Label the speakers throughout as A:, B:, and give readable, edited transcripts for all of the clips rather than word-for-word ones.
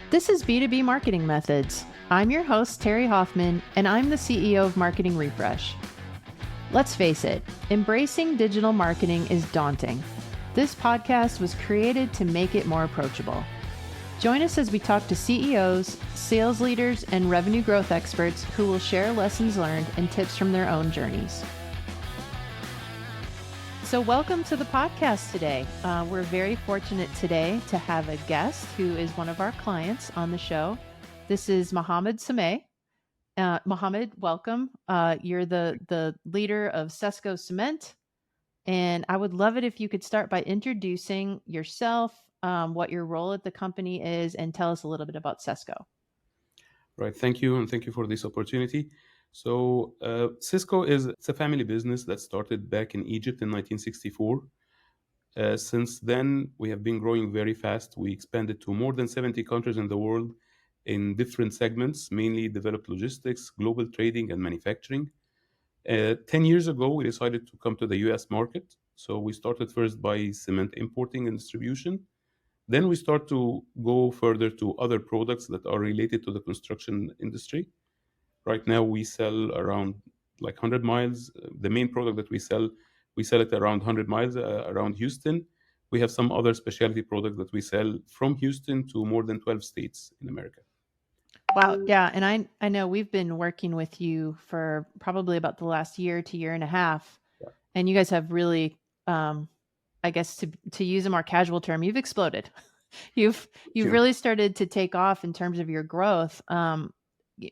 A: This is B2B Marketing Methods. I'm your host, Terry Hoffman, and I'm the CEO of Marketing Refresh. Let's face it, embracing digital marketing is daunting. This podcast was created to make it more approachable. Join us as we talk to CEOs, sales leaders, and revenue growth experts who will share lessons learned and tips from their own journeys. So welcome to the podcast today. We're very fortunate today to have a guest who is one of our clients on the show. This is Mohamed Sameh. Mohamed, welcome. You're the leader of SESCO Cement. And I would love it if you could start by introducing yourself, what your role at the company is, and tell us a little bit about SESCO.
B: Right. Thank you. And thank you for this opportunity. So Cisco it's a family business that started back in Egypt in 1964. Since then, we have been growing very fast. We expanded to more than 70 countries in the world in different segments, mainly developed logistics, global trading, and manufacturing. 10 years ago, we decided to come to the US market. So we started first by cement importing and distribution. Then we start to go further to other products that are related to the construction industry. Right now, we sell around like 100 miles. The main product that we sell it around 100 miles around Houston. We have some other specialty products that we sell from Houston to more than 12 states in America.
A: Wow. Yeah. And I know we've been working with you for probably about the last year to year and a half.
B: Yeah.
A: And you guys have really, I guess to use a more casual term, you've exploded. You've
B: Sure.
A: really started to take off in terms of your growth.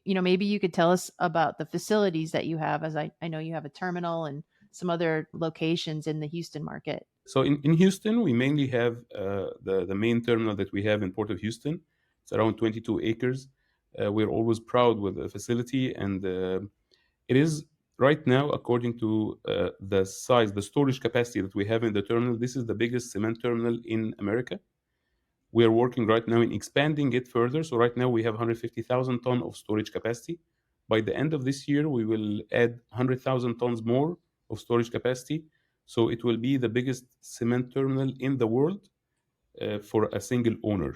A: Maybe you could tell us about the facilities that you have, as I know you have a terminal and some other locations in the Houston market.
B: So in Houston, we mainly have the main terminal that we have in Port of Houston. It's around 22 acres. We're always proud with the facility, and it is right now, according to the size, the storage capacity that we have in the terminal, this is the biggest cement terminal in America. We are working right now in expanding it further. So right now we have 150,000 ton of storage capacity. By the end of this year, we will add 100,000 tons more of storage capacity. So it will be the biggest cement terminal in the world for a single owner.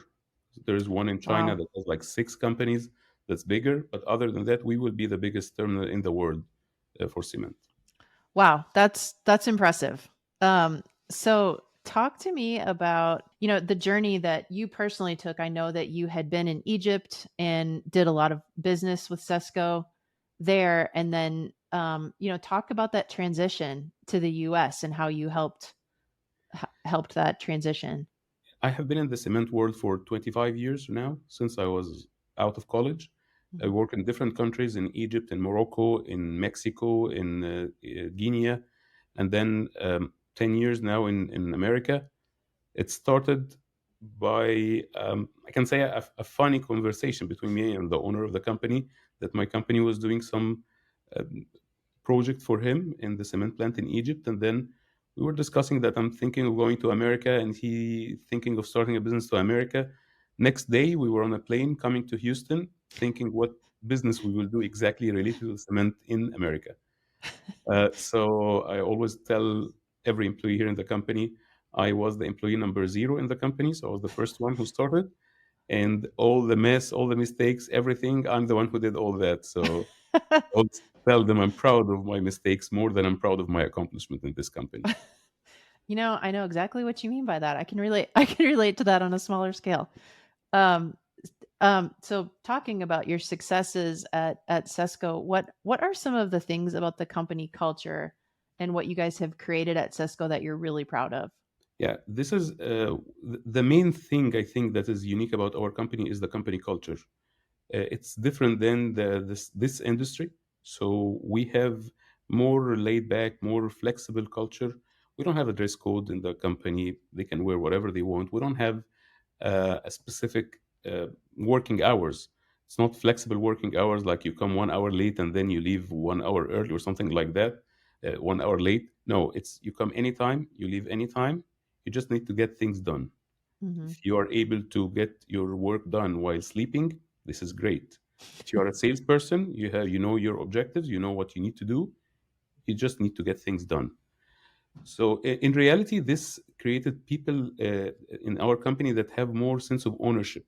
B: There is one in China
A: Wow.
B: that has like 6 companies that's bigger. But other than that, we will be the biggest terminal in the world for cement.
A: Wow. That's impressive. So talk to me about, the journey that you personally took. I know that you had been in Egypt and did a lot of business with SESCO there. And then, talk about that transition to the US and how you helped that transition.
B: I have been in the cement world for 25 years now, since I was out of college. I
A: Mhm.
B: work in different countries in Egypt, in Morocco, in Mexico, in Guinea, and then 10 years now in America. It started by, I can say, a funny conversation between me and the owner of the company, that my company was doing some um, project for him in the cement plant in Egypt. And then we were discussing that I'm thinking of going to America and he thinking of starting a business to America. Next day, we were on a plane coming to Houston, thinking what business we will do exactly related to cement in America. So I always tell every employee here in the company, I was the employee number 0 in the company. So I was the first one who started. And all the mess, all the mistakes, everything, I'm the one who did all that. So I'll tell them I'm proud of my mistakes more than I'm proud of my accomplishment in this company.
A: I know exactly what you mean by that. I can relate. I can relate to that on a smaller scale. Um, so talking about your successes at SESCO, what are some of the things about the company culture and what you guys have created at SESCO that you're really proud of?
B: Yeah, this is the main thing I think that is unique about our company is the company culture. It's different than this industry. So we have more laid back, more flexible culture. We don't have a dress code in the company. They can wear whatever they want. We don't have a specific working hours. It's not flexible working hours like you come 1 hour late and then you leave 1 hour early or something like that. 1 hour late. No, it's you come anytime, you leave anytime. You just need to get things done.
A: Hmm.
B: If you are able to get your work done while sleeping, this is great. If you are a salesperson, you know your objectives, you know what you need to do. You just need to get things done. So in reality, this created people in our company that have more sense of ownership.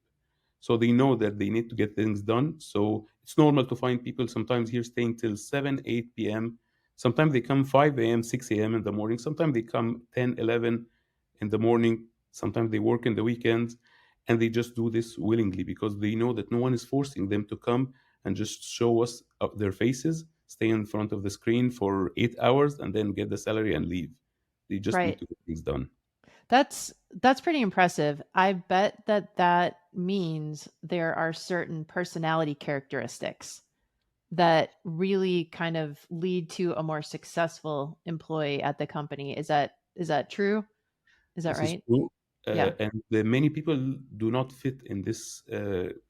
B: So they know that they need to get things done. So it's normal to find people sometimes here staying till 7, 8 p.m. Sometimes they come 5 a.m., 6 a.m. in the morning. Sometimes they come 10, 11 in the morning. Sometimes they work in the weekends, and they just do this willingly because they know that no one is forcing them to come and just show us up their faces, stay in front of the screen for 8 hours, and then get the salary and leave. They just need
A: Right.
B: to get things done.
A: That's pretty impressive. I bet that that means there are certain personality characteristics that really kind of lead to a more successful employee at the company. Is that true? Is that
B: This is
A: right?
B: true.
A: Yeah.
B: And many people do not fit in this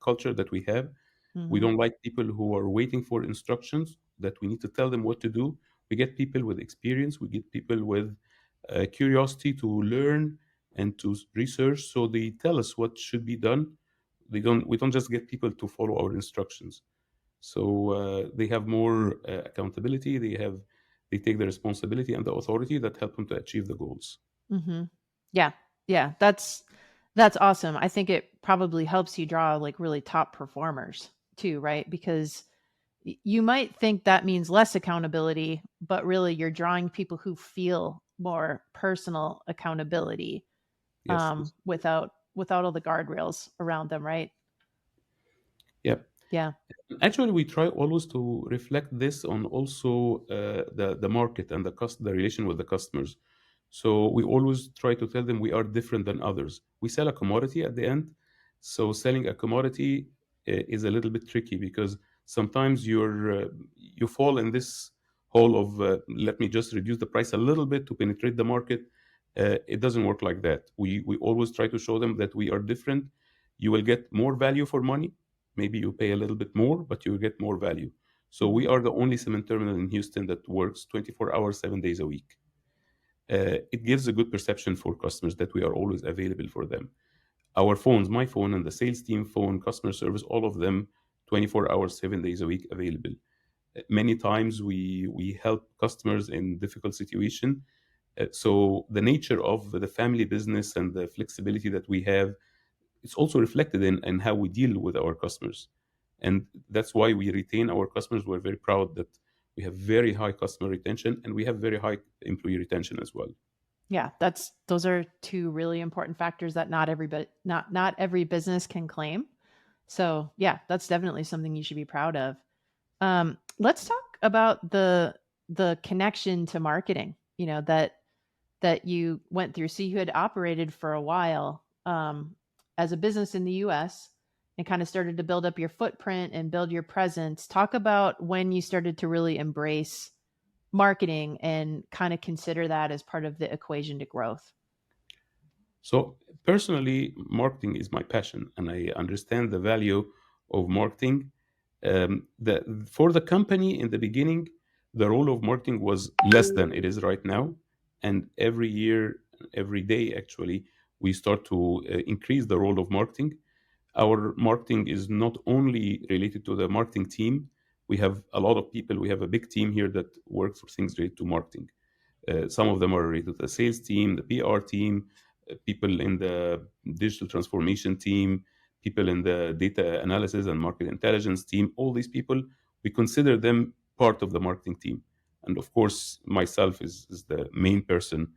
B: culture that we have. We
A: Mhm.
B: don't like people who are waiting for instructions that we need to tell them what to do. We get people with experience. We get people with curiosity to learn and to research. So they tell us what should be done. They don't. We don't just get people to follow our instructions. So they have more accountability. They take the responsibility and the authority that help them to achieve the goals.
A: Mhm. Yeah. Yeah, that's awesome. I think it probably helps you draw like really top performers too, right? Because you might think that means less accountability, but really you're drawing people who feel more personal accountability
B: Yes. This,
A: without all the guardrails around them, right?
B: yeah.
A: Yeah.
B: Actually, we try always to reflect this on also the market and the relation with the customers. So we always try to tell them we are different than others. We sell a commodity at the end. So selling a commodity is a little bit tricky because sometimes you fall in this hole of let me just reduce the price a little bit to penetrate the market. It doesn't work like that. We always try to show them that we are different. You will get more value for money. Maybe you pay a little bit more, but you get more value. So we
A: Mhm.
B: are the only cement terminal in Houston that works 24 hours, 7 days a week. It gives a good perception for customers that we are always available for them. Our phones, my phone and the sales team phone, customer service, all of them 24 hours, 7 days a week available. Many times we help customers in difficult situation. So the nature of the family business and the flexibility that we have, it's also reflected in how we deal with our customers. And that's why we retain our customers. We're very proud that we have very high customer retention and we have very high employee retention as well.
A: Yeah, those are two really important factors that not every business can claim. So, yeah, that's definitely something you should be proud of. Let's talk about the connection to marketing, that you went through. So you had operated for a while as a business in the US and kind of started to build up your footprint and build your presence. Talk about when you started to really embrace marketing and kind of consider that as part of the equation to growth.
B: So personally, marketing is my passion, and I understand the value of marketing. For the company in the beginning, the role of marketing was less than it is right now, and every year, every day, actually, we start to increase the role of marketing. Our marketing is not only related to the marketing team. We have a lot of people. We have a big team here that works for things related to marketing. Some of them are related to the sales team, the PR team, people in the digital transformation team, people in the data analysis and market intelligence team. All these people, we consider them part of the marketing team. And of course, myself is the main person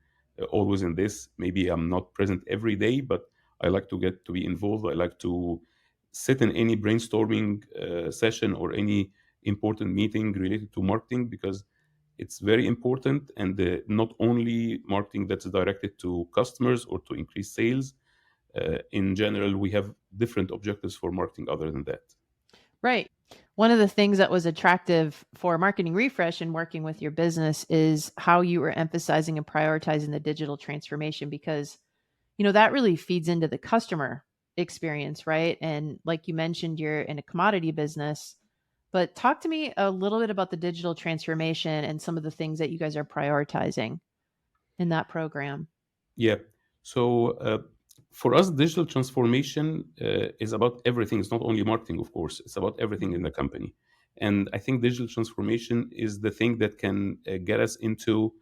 B: always in this. Maybe I'm not present every day, but I like to get to be involved. I like to sit in any brainstorming session or any important meeting related to marketing because it's very important, and not only marketing that's directed to customers or to increase sales. In general, we have different objectives for marketing other than that.
A: Right. One of the things that was attractive for Marketing Refresh and working with your business is how you were emphasizing and prioritizing the digital transformation because, that really feeds into the customer experience, right? And like you mentioned, you're in a commodity business, but talk to me a little bit about the digital transformation and some of the things that you guys are prioritizing in that program.
B: Yeah. So for us, digital transformation is about everything. It's not only marketing, of course. It's about everything in
A: Mhm.
B: the company. And I think digital transformation is the thing that can get us into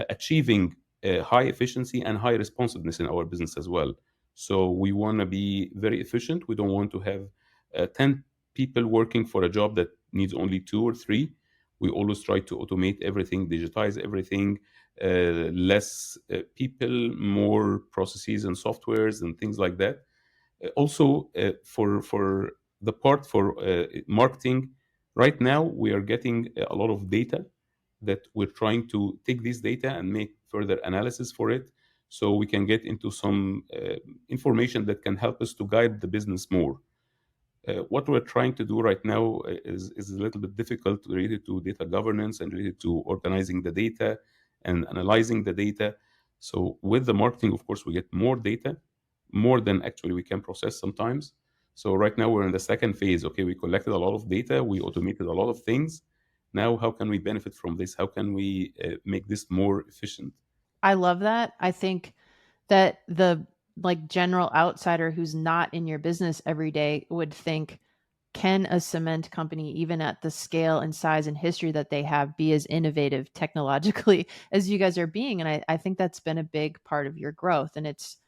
B: achieving high efficiency and high responsiveness in our business as well. So we want to be very efficient. We don't want to have 10 people working for a job that needs only two or three. We always try to automate everything, digitize everything, less people, more processes and softwares and things like that. Also, for the part for marketing, right now we are getting a lot of data that we're trying to take this data and make further analysis for it, so we can get into some information that can help us to guide the business more. What we're trying to do right now is a little bit difficult related to data governance and related to organizing the data and analyzing the data. So with the marketing, of course, we get more data, more than actually we can process sometimes. So right now we're in the second phase. Okay, we collected a lot of data, we automated a lot of things. Now, how can we benefit from this? How can we make this more efficient?
A: I love that. I think that the like general outsider who's not in your business every day would think, can a cement company, even at the scale and size and history that they have, be as innovative technologically as you guys are being? And I think that's been a big part of your growth. And it's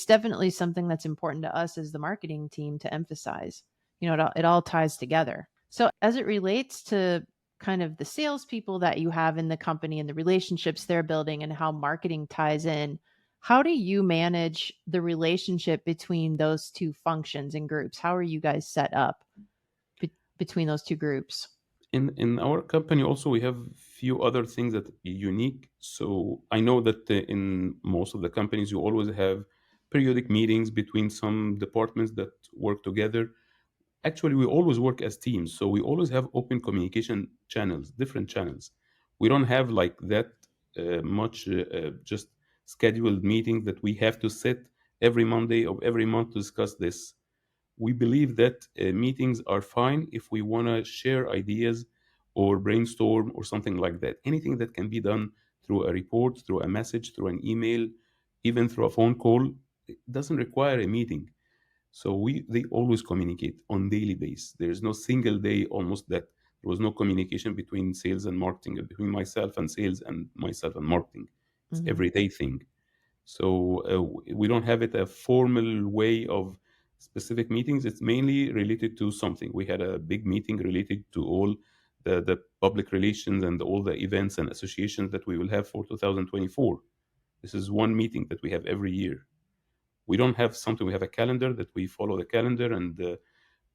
A: definitely something that's important to us as the marketing team to emphasize. It all ties together. So as it relates to kind of the salespeople that you have in the company and the relationships they're building and how marketing ties in, how do you manage the relationship between those two functions and groups? How are you guys set up between those two groups?
B: In our company also we have few other things that are unique. So I know that in most of the companies you always have periodic meetings between some departments that work together. Actually, we always work as teams, so we always have open communication channels, different channels. We don't have like that much just scheduled meetings that we have to sit every Monday of every month to discuss this. We believe that meetings are fine if we want to share ideas or brainstorm or something like that. Anything that can be done through a report, through a message, through an email, even through a phone call, it doesn't require a meeting. So they always communicate on daily basis. There is no single day almost that there was no communication between sales and marketing, between myself and sales and myself and marketing. It's
A: Mhm.
B: everyday thing. So we don't have it a formal way of specific meetings. It's mainly related to something. We had a big meeting related to all the public relations and all the events and associations that we will have for 2024. This is one meeting that we have every year. We don't have something. We have a calendar that we follow the calendar, and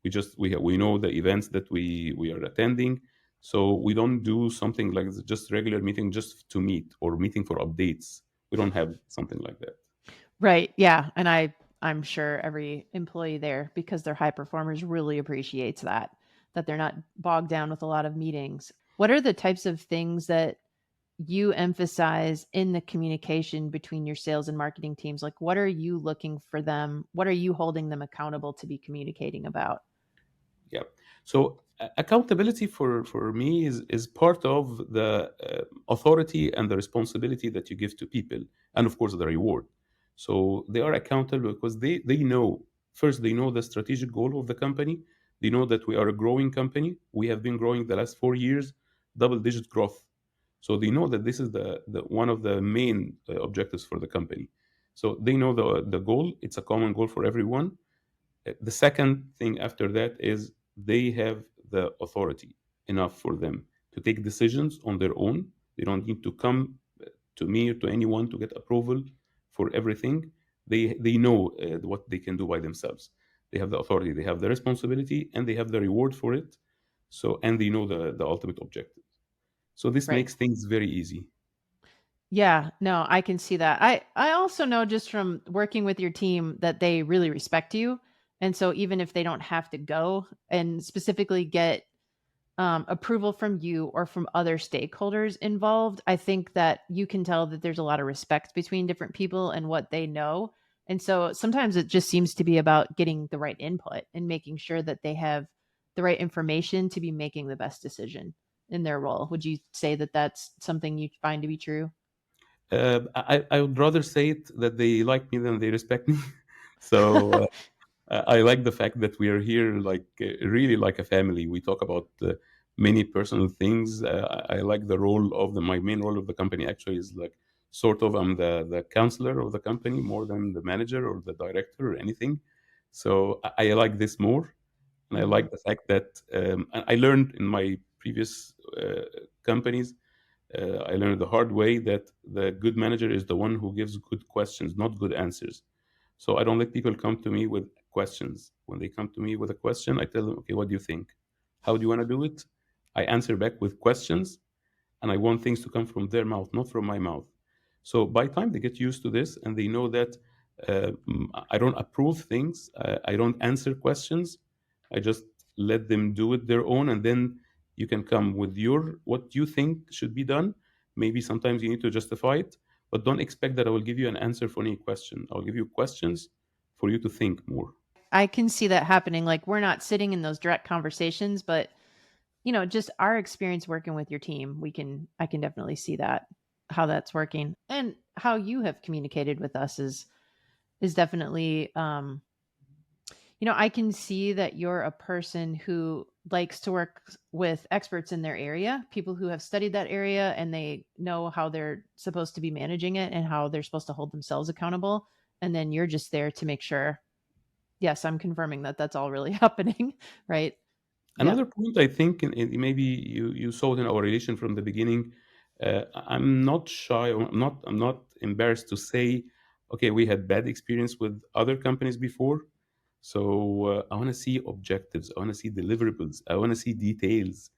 B: we know the events that we are attending. So we don't do something like just regular meeting just to meet or meeting for updates. We don't have something like that.
A: Right. Yeah. And I'm sure every employee there, because they're high performers, really appreciates that they're not bogged down with a lot of meetings. What are the types of things that you emphasize in the communication between your sales and marketing teams? Like, what are you looking for them? What are you holding them accountable to be communicating about?
B: Yeah. So accountability for me is part of the authority and the responsibility that you give to people, and of course the reward. So they are accountable because they know, first they know the strategic goal of the company. They know that we are a growing company. We have been growing the last 4 years, double digit growth. So they know that this is the one of the main objectives for the company. So they know the goal. It's a common goal for everyone. The second thing after that is they have the authority enough for them to take decisions on their own. They don't need to come to me or to anyone to get approval for everything. They know what they can do by themselves. They have the authority, they have the responsibility, and they have the reward for it. So and they know the ultimate objective. So this
A: Right.
B: makes things very easy.
A: Yeah, no, I can see that. I also know just from working with your team that they really respect you. And so even if they don't have to go and specifically get approval from you or from other stakeholders involved, I think that you can tell that there's a lot of respect between different people and what they know. And so sometimes it just seems to be about getting the right input and making sure that they have the right information to be making the best decision in their role. Would you say that that's something you find to be true?
B: I would rather say it that they like me than they respect me. So I like the fact that we are here, like really like a family. We talk about many personal things. I like the role of my main role of the company actually is like sort of I'm the counselor of the company more than the manager or the director or anything. So I like this more, and I
A: Hmm.
B: like the fact that I learned in my previous companies. I learned the hard way that the good manager is the one who gives good questions, not good answers. So I don't let people come to me with questions. When they come to me with a question, I tell them, okay, what do you think? How do you want to do it? I answer back with questions, and I want things to come from their mouth, not from my mouth. So by the time they get used to this and they know that I don't approve things, I don't answer questions, I just let them do it their own, and then you can come with your what you think should be done. Maybe sometimes you need to justify it, but don't expect that I will give you an answer for any question. I'll give you questions for you to think more.
A: I can see that happening. Like we're not sitting in those direct conversations, but just our experience working with your team, I can definitely see that, how that's working, and how you have communicated with us is definitely, I can see that you're a person who likes to work with experts in their area, people who have studied that area and they know how they're supposed to be managing it and how they're supposed to hold themselves accountable. And then you're just there to make sure, yes, I'm confirming that that's all really happening, right? Yeah.
B: Another point I think, maybe you saw it in our relation from the beginning. I'm not shy. Or I'm not embarrassed to say, okay, we had bad experience with other companies before. So I want to see objectives. I want to see deliverables. I want to see details.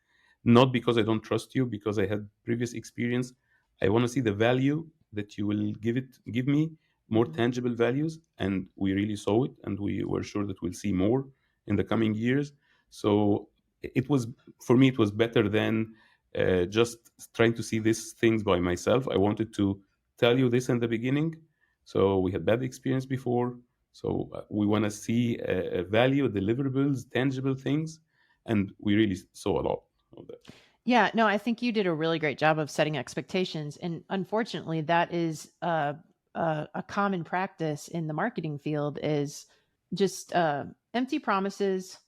B: Not because I don't trust you, because I had previous experience. I want to see the value that you will give me, more
A: Mhm.
B: tangible values, and we really saw it, and we were sure that we'll see more in the coming years. So it was, for me, it was better than just trying to see these things by myself. I wanted to tell you this in the beginning. So we had bad experience before. So we want to see value, deliverables, tangible things, and we really saw a lot of that.
A: Yeah, no, I think you did a really great job of setting expectations, and unfortunately, that is a common practice in the marketing field is just empty promises.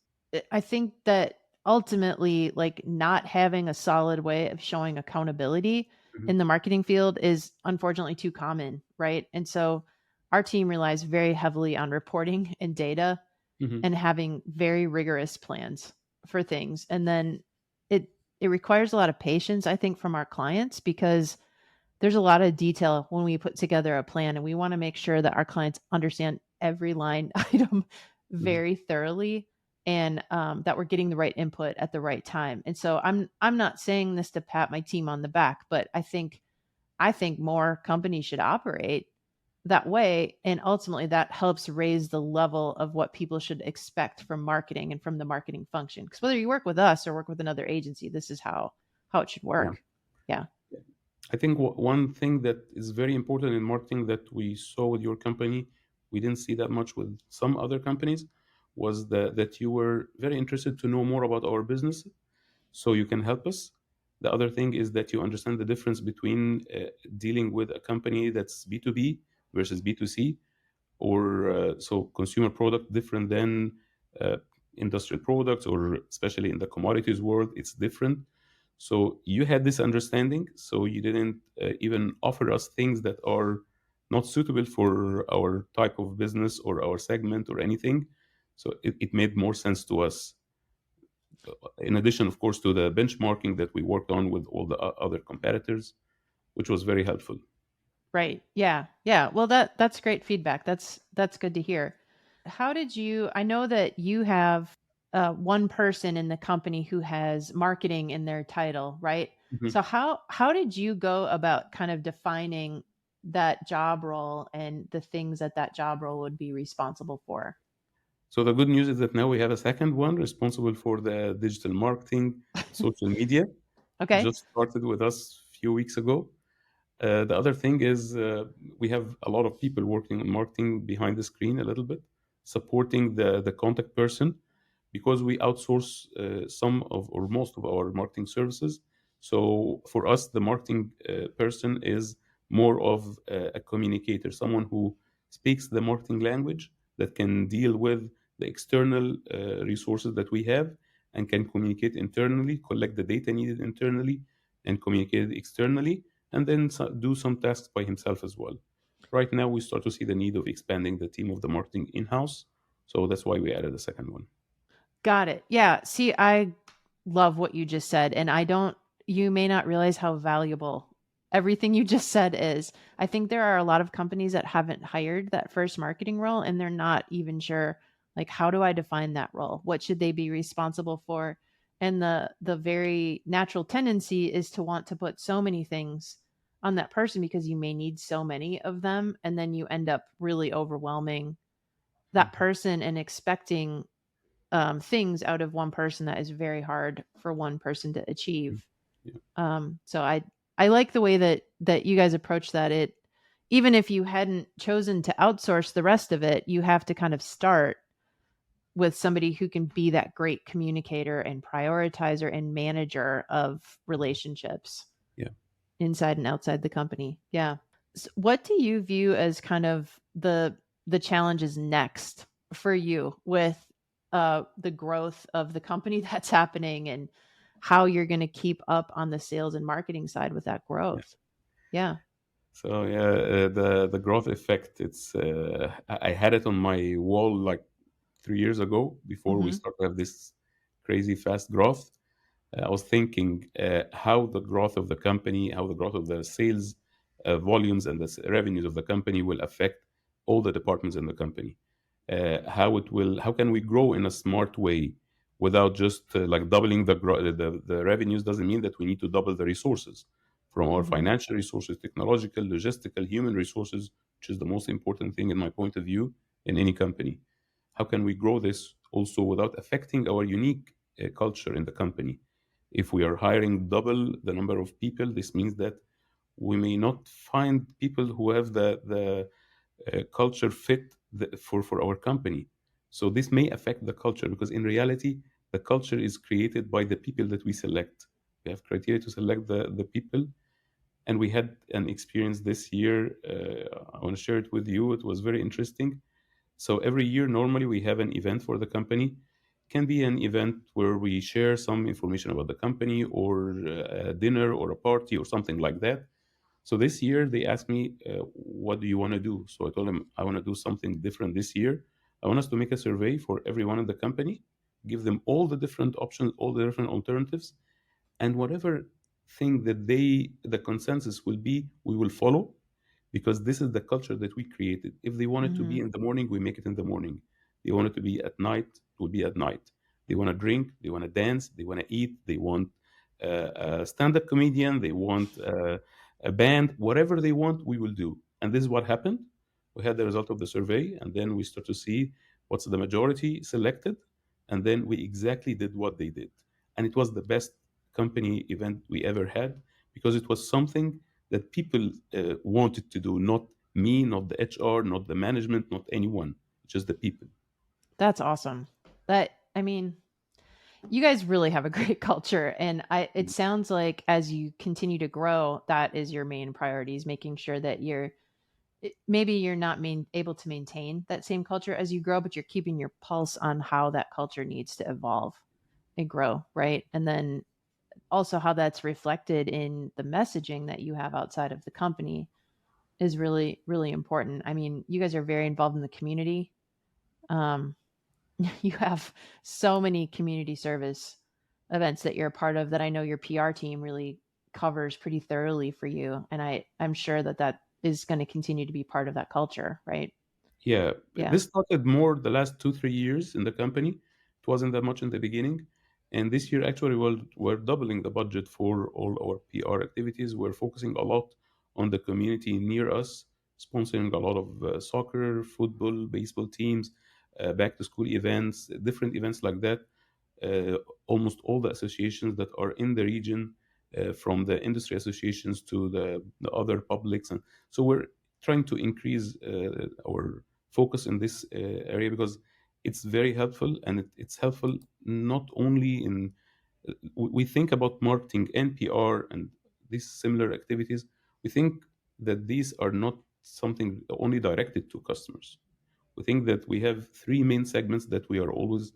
A: I think that ultimately, like not having a solid way of showing accountability
B: Mhm.
A: in the marketing field is unfortunately too common, right? And so our team relies very heavily on reporting and data
B: Mhm.
A: and having very rigorous plans for things. And then it it requires a lot of patience, I think, from our clients because there's a lot of detail when we put together a plan and we want to make sure that our clients understand every line item
B: Mhm.
A: very thoroughly and that we're getting the right input at the right time. And so I'm not saying this to pat my team on the back, but I think more companies should operate that way, and ultimately that helps raise the level of what people should expect from marketing and from the marketing function. Because whether you work with us or work with another agency, this is how it should
B: Yeah.
A: work. Yeah.
B: I think one thing that is very important in marketing that we saw with your company, we didn't see that much with some other companies, was that you were very interested to know more about our business so you can help us. The other thing is that you understand the difference between dealing with a company that's B2B versus B2C, or so consumer product different than uh, industrial products, or especially in the commodities world, it's different. So you had this understanding, so you didn't even offer us things that are not suitable for our type of business or our segment or anything. So it made more sense to us, in addition, of course, to the benchmarking that we worked on with all the other competitors, which was very helpful.
A: Right. Yeah. Yeah. Well, that's great feedback. That's good to hear. How did you I know that you have one person in the company who has marketing in their title, right?
B: Mhm.
A: So how did you go about kind of defining that job role and the things that that job role would be responsible for?
B: So the good news is that now we have a second one responsible for the digital marketing, social media.
A: Okay.
B: Just started with us a few weeks ago. The other thing is we have a lot of people working on marketing behind the screen a little bit, supporting the contact person, because we outsource some of or most of our marketing services. So for us, the marketing person is more of a communicator, someone who speaks the marketing language, that can deal with the external resources that we have and can communicate internally, collect the data needed internally, and communicate it externally, and then do some tasks by himself as well. Right now, we start to see the need of expanding the team of the marketing in house. So that's why we added a second one.
A: Got it. Yeah. See, I love what you just said. And I don't, you may not realize how valuable everything you just said is. I think there are a lot of companies that haven't hired that first marketing role and they're not even sure, like, how do I define that role? What should they be responsible for? And the very natural tendency is to want to put so many things on that person because you may need so many of them. And then you end up really overwhelming that
B: Mhm.
A: person and expecting things out of one person that is very hard for one person to
B: Mhm.
A: achieve.
B: Yeah.
A: So I like the way that you guys approach that. It even if you hadn't chosen to outsource the rest of it, you have to kind of start with somebody who can be that great communicator and prioritizer and manager of relationships
B: Yeah.
A: inside and outside the company. Yeah. What do you view as kind of the challenges next for you with the growth of the company that's happening and how you're going to keep up on the sales and marketing side with that
B: Yeah.
A: growth? Yeah.
B: So yeah, the growth effect. It's I had it on my wall like 3 years ago before we
A: Hmm.
B: start to have this crazy fast growth. I was thinking how the growth of the company, how the growth of the sales volumes and the revenues of the company will affect all the departments in the company. How can we grow in a smart way without just like doubling the revenues? Doesn't mean that we need to double the resources from our
A: Hmm.
B: financial resources, technological, logistical, human resources, which is the most important thing in my point of view in any company. How can we grow this also without affecting our unique culture in the company? If we are hiring double the number of people, this means that we may not find people who have the culture fit for our company. So this may affect the culture because in reality, the culture is created by the people that we select. We have criteria to select the people, and we had an experience this year. I want to share it with you. It was very interesting. So every year, normally we have an event for the company. Can be an event where we share some information about the company, or a dinner, or a party, or something like that. So this year they asked me, "What do you want to do?" So I told them I want to do something different this year. I want us to make a survey for everyone in the company, give them all the different options, all the different alternatives, and whatever thing that the consensus will be, we will follow, because this is the culture that we created. If they want it to
A: Hmm.
B: be in the morning, we make it in the morning. They want it to be at night, it will be at night. They want to drink, they want to dance, they want to eat, they want a stand-up comedian, they want a band, whatever they want, we will do. And this is what happened. We had the result of the survey, and then we start to see what's the majority selected, and then we exactly did what they did. And it was the best company event we ever had, because it was something that people wanted to do, not me, not the HR, not the management, not anyone, just the people.
A: That's awesome. That I mean, you guys really have a great culture and it sounds like as you continue to grow, that is your main priority is making sure that maybe you're not able to maintain that same culture as you grow, but you're keeping your pulse on how that culture needs to evolve and grow, right? And then also how that's reflected in the messaging that you have outside of the company is really, really important. I mean, you guys are very involved in the community. Um, you have so many community service events that you're a part of that I know your PR team really covers pretty thoroughly for you. And I'm sure that that is going to continue to be part of that culture, right?
B: Yeah,
A: Yeah.
B: this started more the last 2 3 years in the company. It wasn't that much in the beginning, and this year actually we're doubling the budget for all our PR activities. We're focusing a lot on the community near us, sponsoring a lot of soccer, football, baseball teams, back to school events, different events like that. Almost all the associations that are in the region, from the industry associations to the other publics, and so we're trying to increase our focus in this area, because it's very helpful, and it's helpful not only in we think about marketing and PR and these similar activities. We think that these are not something only directed to customers. We think that we have three main segments that we are always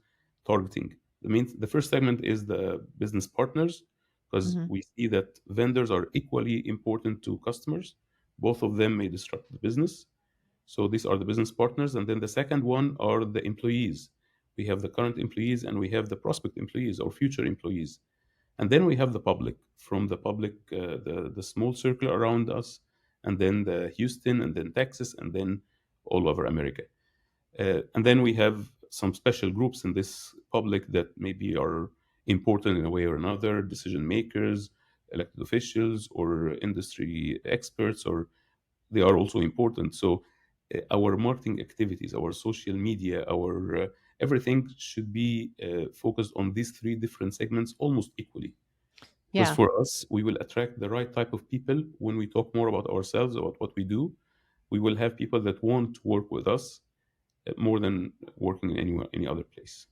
B: targeting. The first segment is the business partners. because
A: Mhm.
B: we see that vendors are equally important to customers. Both of them may disrupt the business. So these are the business partners. And then the second one are the employees. We have the current employees and we have the prospect employees or future employees. And then we have the public, from the public, the small circle around us, and then the Houston, and then Texas, and then all over America. And then we have some special groups in this public that maybe are important in a way or another, decision makers, elected officials, or industry experts, or they are also important. So our marketing activities, our social media, our everything should be focused on these three different segments almost equally. Because
A: Yeah.
B: for us, we will attract the right type of people when we talk more about ourselves, about what we do. We will have people that want to work with us more than working in any other place.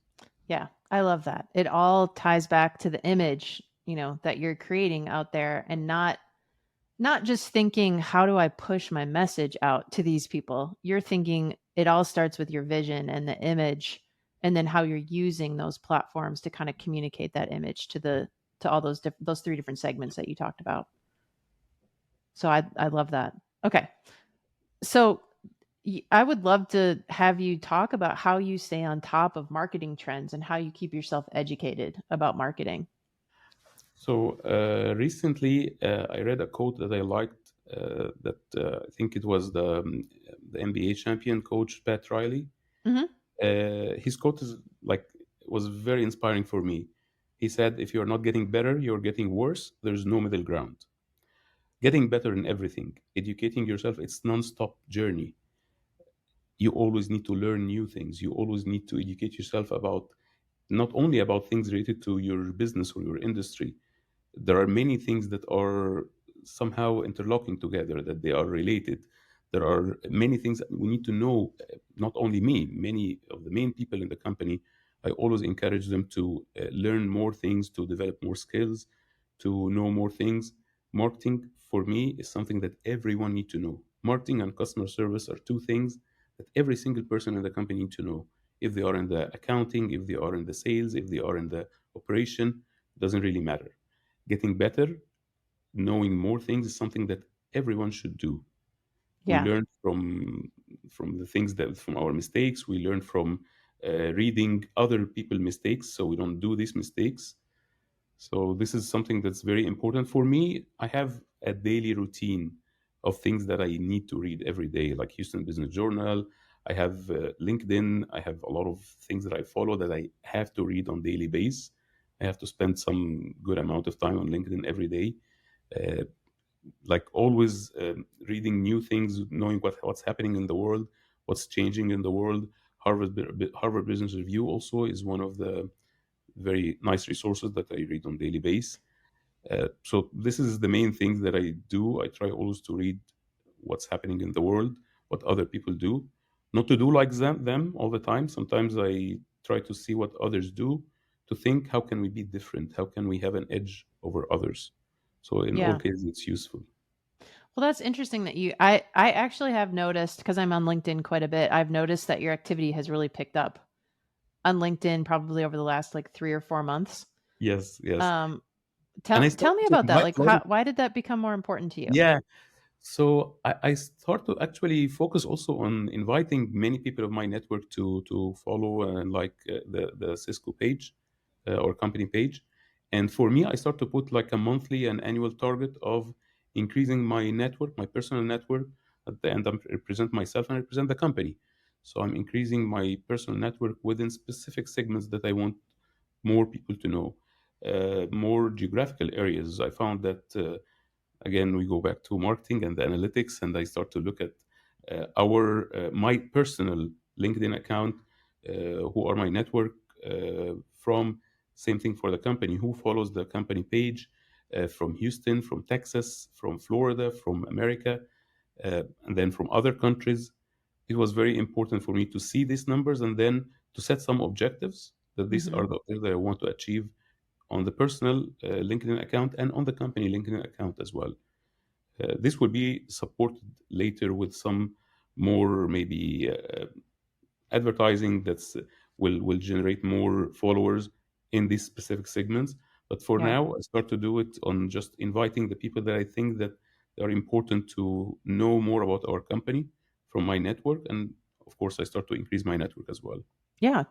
A: Yeah. I love that. It all ties back to the image, that you're creating out there, and not just thinking, how do I push my message out to these people? You're thinking it all starts with your vision and the image, and then how you're using those platforms to kind of communicate that image to all those three different segments that you talked about. So I love that. Okay. So I would love to have you talk about how you stay on top of marketing trends and how you keep yourself educated about marketing.
B: So recently, I read a quote that I liked. That I think it was the NBA champion coach Pat Riley.
A: Hmm.
B: His quote is like was very inspiring for me. He said, "If you are not getting better, you're getting worse. There's no middle ground. Getting better in everything, educating yourself, it's non-stop journey. You always need to learn new things. You always need to educate yourself about not only about things related to your business or your industry. There are many things that are somehow interlocking together, that they are related. There are many things that we need to know. Not only me, many of the main people in the company, I always encourage them to learn more things, to develop more skills, to know more things. Marketing for me is something that everyone need to know. Marketing and customer service are two things that every single person in the company need to know. If they are in the accounting, if they are in the sales, if they are in the operation, doesn't really matter. Getting better, knowing more things is something that everyone should do. We
A: Yeah.
B: learn from the things that from our mistakes. We learn from reading other people mistakes, so we don't do these mistakes. So this is something that's very important for me. I have a daily routine of things that I need to read every day, like Houston Business Journal. I have LinkedIn. I have a lot of things that I follow that I have to read on daily basis. I have to spend some good amount of time on LinkedIn every day. Uh, like always reading new things, knowing what's happening in the world, what's changing in the world. Harvard Business Review also is one of the very nice resources that I read on daily basis. So this is the main thing that I do. I try always to read what's happening in the world, what other people do, not to do like them all the time. Sometimes I try to see what others do, to think how can we be different, how can we have an edge over others. So in all
A: Yeah.
B: cases, it's useful.
A: Well, that's interesting that I actually have noticed, because I'm on LinkedIn quite a bit. I've noticed that your activity has really picked up on LinkedIn probably over the last like 3 or 4 months.
B: Yes, yes.
A: Um,
B: And I
A: tell
B: started
A: me
B: to
A: about that.
B: invite
A: Like,
B: a lot of
A: why did that become more important to you?
B: yeah. So I start to actually focus also on inviting many people of my network to follow and like the Cisco page or company page. And for me, I start to put like a monthly and annual target of increasing my network, my personal network. At the end, I represent myself and I represent the company. So I'm increasing my personal network within specific segments that I want more people to know, more geographical areas. I found that. Again, we go back to marketing and the analytics, and I start to look at our my personal LinkedIn account, who are my network from. Same thing for the company, who follows the company page from Houston, from Texas, from Florida, from America, and then from other countries. It was very important for me to see these numbers and then to set some objectives that these
A: Hmm.
B: are the objectives that I want to achieve on the personal LinkedIn account and on the company LinkedIn account as well. This will be supported later with some more maybe advertising that's will generate more followers in these specific segments. But for
A: Yeah.
B: now, I start to do it on just inviting the people that I think that are important to know more about our company from my network, and of course, I start to increase my network as well.
A: Yeah,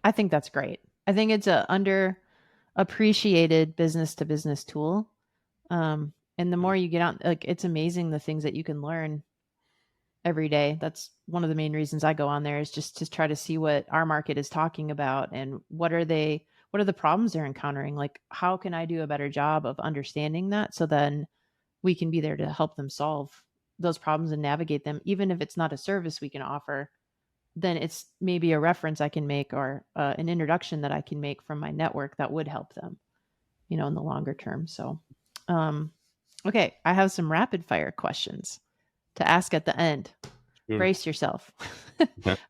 A: I think that's great. I think it's a underappreciated business to business tool. And the
B: Yeah.
A: more you get out, like it's amazing the things that you can learn every day. That's one of the main reasons I go on there is just to try to see what our market is talking about and what are the problems they're encountering? Like how can I do a better job of understanding that so then we can be there to help them solve those problems and navigate them even if it's not a service we can offer, then it's maybe a reference I can make or an introduction that I can make from my network that would help them, in the longer term. So, um, okay, I have some rapid fire questions to ask at the end.
B: Sure.
A: Brace yourself.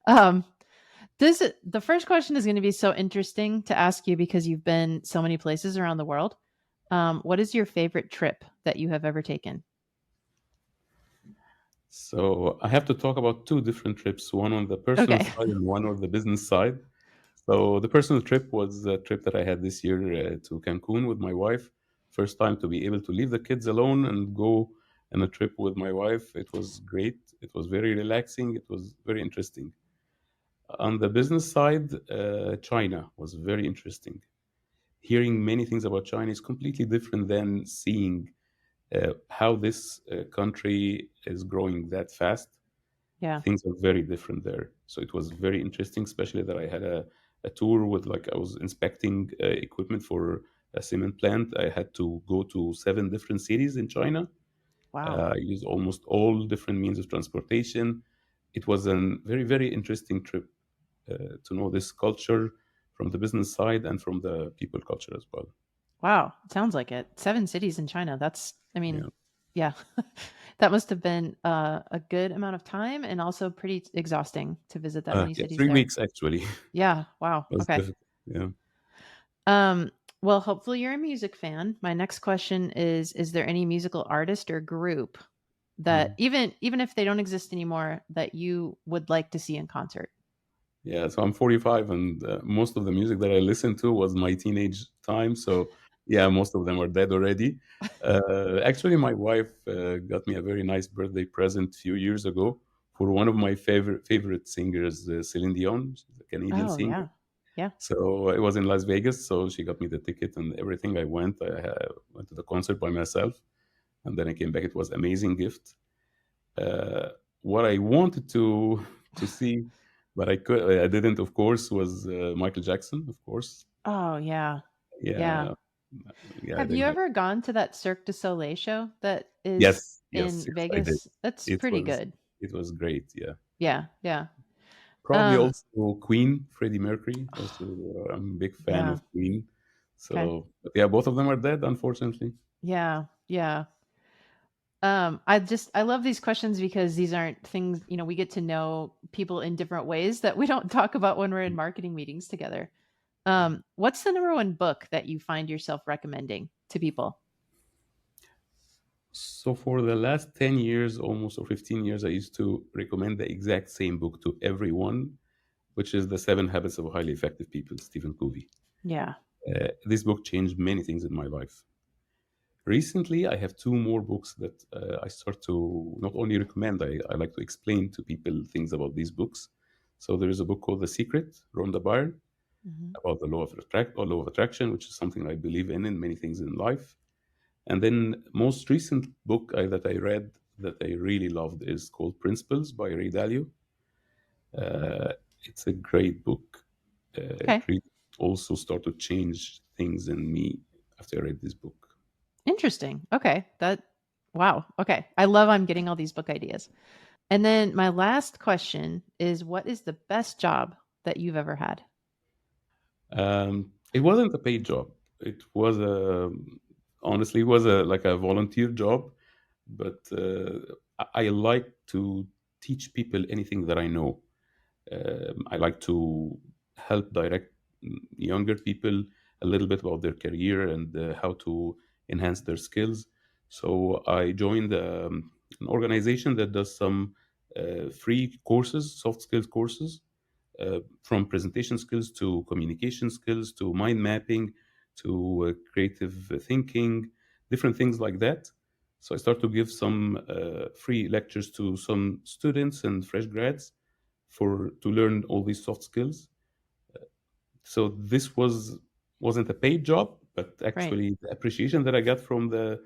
A: um, the first question is going to be so interesting to ask you because you've been so many places around the world. What is your favorite trip that you have ever taken?
B: So I have to talk about two different trips, one on the personal
A: Okay.
B: side and one on the business side. So the personal trip was a trip that I had this year to Cancun with my wife. First time to be able to leave the kids alone and go on a trip with my wife. It was great. It was very relaxing. It was very interesting. On the business side, China was very interesting. Hearing many things about China is completely different than seeing how this country is growing that fast.
A: Yeah.
B: Things are very different there. So it was very interesting, especially that I had a tour with like I was inspecting equipment for a cement plant. I had to go to 7 different cities in China.
A: Wow.
B: I used almost all different means of transportation. It was a very, very interesting trip to know this culture from the business side and from the people culture as well.
A: Wow. Sounds like it. 7 cities in China. I mean,
B: Yeah.
A: yeah. That must have been a good amount of time and also pretty exhausting to visit that many
B: Yeah,
A: cities
B: three
A: there.
B: weeks actually.
A: Yeah. Wow.
B: Was
A: Okay.
B: difficult. Yeah.
A: Um, well, hopefully you're a music fan. My next question is there any musical artist or group that
B: Mm.
A: even if they don't exist anymore that you would like to see in concert?
B: Yeah, so I'm 45, and most of the music that I listened to was my teenage time. So yeah, most of them are dead already. Actually, my wife got me a very nice birthday present a few years ago for one of my favorite singers, Celine Dion, she's a Canadian
A: Oh,
B: singer.
A: yeah. Yeah.
B: So it was in Las Vegas, so she got me the ticket and everything. I went. Went to the concert by myself, and then I came back. It was amazing gift. Uh, what I wanted to see, but I didn't, of course, was Michael Jackson, of course.
A: Oh, yeah. Yeah.
B: Yeah, yeah, I
A: Have
B: think
A: you
B: that.
A: ever gone to that Cirque du Soleil show that is
B: Yes, yes,
A: in
B: yes, I did.
A: Vegas? That's
B: It
A: pretty
B: was
A: good.
B: it was great. Yeah,
A: Yeah, yeah.
B: probably
A: Um,
B: also Queen, Freddie Mercury. Also, I'm a big fan
A: yeah.
B: of Queen.
A: Okay.
B: So, but yeah, both of them are dead, unfortunately.
A: Yeah, yeah. I love these questions because these aren't things, we get to know people in different ways that we don't talk about when we're in marketing meetings together. What's the number one book that you find yourself recommending to people?
B: So for the last 10 years, almost, or 15 years, I used to recommend the exact same book to everyone, which is The 7 Habits of Highly Effective People, Stephen Covey.
A: Yeah.
B: This book changed many things in my life. Recently, I have two more books that I start to not only recommend, I like to explain to people things about these books. So there is a book called The Secret, Rhonda Byrne,
A: Mhm.
B: about the law of attraction, which is something I believe in many things in life. And then most recent book that I read that I really loved is called Principles by Ray Dalio. Uh, it's a great book.
A: Okay.
B: It really also started to change things in me after I read this book.
A: Interesting. Okay. Wow. Okay. I love I'm getting all these book ideas. And then my last question is what is the best job that you've ever had?
B: It wasn't a paid job. It was a honestly it was a like a volunteer job, but I like to teach people anything that I know. I like to help direct younger people a little bit about their career and how to enhance their skills. So I joined an organization that does some free courses, soft skills courses, from presentation skills to communication skills to mind mapping to creative thinking, different things like that. So I started to give some free lectures to some students and fresh grads for to learn all these soft skills. So this wasn't a paid job, but
A: Right.
B: actually the appreciation that I got from the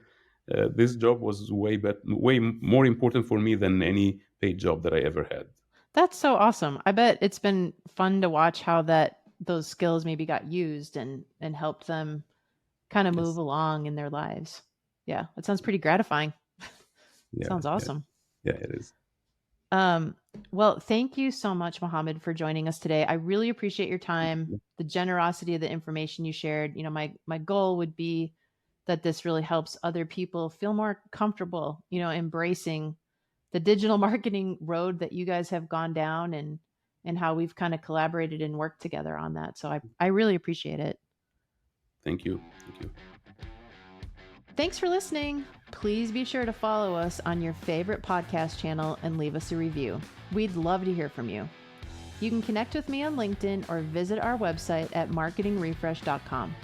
B: this job was way more important for me than any paid job that I ever had.
A: That's so awesome. I bet it's been fun to watch how those skills maybe got used and helped them kind of move
B: Yes.
A: along in their lives. Yeah, that sounds pretty gratifying.
B: Yeah.
A: Sounds
B: Yeah.
A: awesome.
B: Yeah. It is.
A: Um, well, thank you so much, Mohammed, for joining us today. I really appreciate your time, the generosity of the information you shared. My goal would be that this really helps other people feel more comfortable, embracing the digital marketing road that you guys have gone down and how we've kind of collaborated and worked together on that. So I really appreciate it.
B: Thank you. Thank you.
A: Thanks for listening. Please be sure to follow us on your favorite podcast channel and leave us a review. We'd love to hear from you. You can connect with me on LinkedIn or visit our website at marketingrefresh.com.